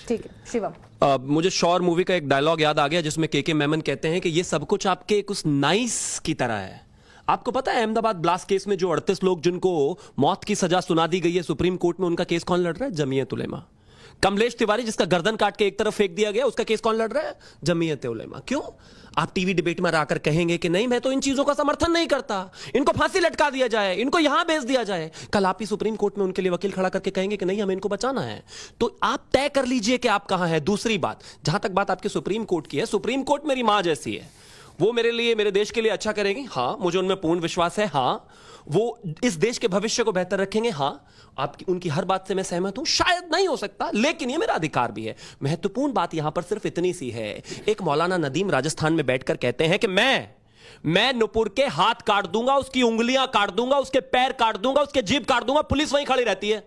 ठीक है शिवम। मुझे शौर मूवी का एक डायलॉग याद आ गया जिसमें के मेमन कहते हैं कि ये सब कुछ आपके कुछ नाइस की तरह है। आपको पता है अहमदाबाद ब्लास्ट केस में जो 38 लोग जिनको मौत की सजा सुना दी गई है सुप्रीम कोर्ट में, उनका केस कौन लड़ रहा है? जमीयत उलेमा। कमलेश तिवारी जिसका गर्दन काट के एक तरफ फेंक दिया गया, उसका केस कौन लड़ रहा है? जमीयत उलेमा। क्यों? आप टीवी डिबेट में आकर कहेंगे कि नहीं मैं तो इन चीजों का समर्थन नहीं करता, इनको फांसी लटका दिया जाए, इनको यहां भेज दिया जाए। कल आप ही सुप्रीम कोर्ट में उनके लिए वकील खड़ा करके कहेंगे कि नहीं हमें इनको बचाना है। तो आप तय कर लीजिए कि आप कहां हैं। दूसरी बात, जहां तक बात आपके सुप्रीम कोर्ट की है, सुप्रीम कोर्ट मेरी मां जैसी है। वो मेरे लिए, मेरे देश के लिए अच्छा करेंगी, हां मुझे उनमें पूर्ण विश्वास है। हां वो इस देश के भविष्य को बेहतर रखेंगे। हां आपकी उनकी हर बात से मैं सहमत हूं, शायद नहीं हो सकता लेकिन ये मेरा अधिकार भी है। महत्वपूर्ण बात यहां पर सिर्फ इतनी सी है, एक मौलाना नदीम राजस्थान में बैठकर कहते हैं कि मैं नुपुर के हाथ काट दूंगा, उसकी उंगलियां काट दूंगा, उसके पैर काट दूंगा, उसके जीभ काट दूंगा। पुलिस वहीं खड़ी रहती है।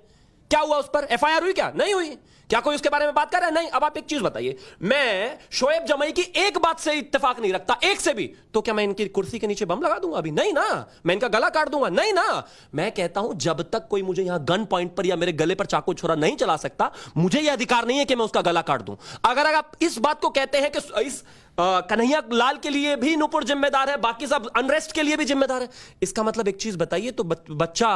क्या हुआ उस पर? एफआईआर हुई? क्या नहीं हुई? क्या कोई उसके बारे में बात कर रहा है? नहीं। अब आप एक चीज बताइए, मैं शोएब जमई की एक बात से इत्तेफाक नहीं रखता, एक से भी, तो क्या मैं इनकी कुर्सी के नीचे बम लगा दूंगा? अभी नहीं ना। मैं इनका गला काट दूंगा? नहीं ना। मैं कहता हूं जब तक कोई मुझे यहां गन पॉइंट पर या मेरे गले पर चाकू छुरा नहीं चला सकता, मुझे यह अधिकार नहीं है कि मैं उसका गला काट दूं। अगर आप इस बात को कहते हैं कि इस कन्हैया लाल के लिए भी नूपुर जिम्मेदार है, बाकी सब अनरेस्ट के लिए भी जिम्मेदार है, इसका मतलब एक चीज बताइए, तो बच्चा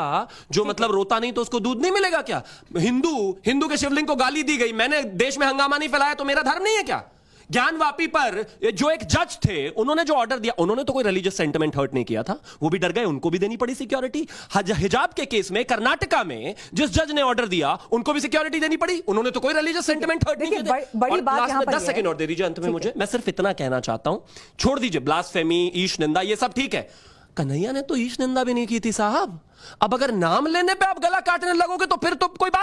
जो मतलब रोता नहीं तो उसको दूध नहीं मिलेगा क्या? हिंदू के शिवलिंग को गाली दी गई, मैंने देश में हंगामा नहीं फैलाया, तो मेरा धर्म नहीं है क्या? ज्ञानवापी पर जो एक जज थे, उन्होंने जो ऑर्डर दिया, उन्होंने तो कोई रिलीजियस सेंटिमेंट हर्ट नहीं किया था, वो भी डर गए, उनको भी देनी पड़ी सिक्योरिटी। हिजाब के केस में कर्नाटका में जिस जज ने ऑर्डर दिया, उनको भी सिक्योरिटी देनी पड़ी, उन्होंने तो कोई रिलीजियस सेंटिमेंट हर्ट नहीं किया। बड़ी बात यहां पर 10 सेकंड और दे दीजिए अंत में मुझे, मैं सिर्फ इतना कहना चाहता हूं, छोड़ दीजिए ब्लास्फेमी, ईश निंदा, ये सब ठीक है। कन्हैया ने तो ईश निंदा भी नहीं की थी साहब। अब अगर नाम लेने पे आप गला काटने लगोगे तो फिर तो कोई बात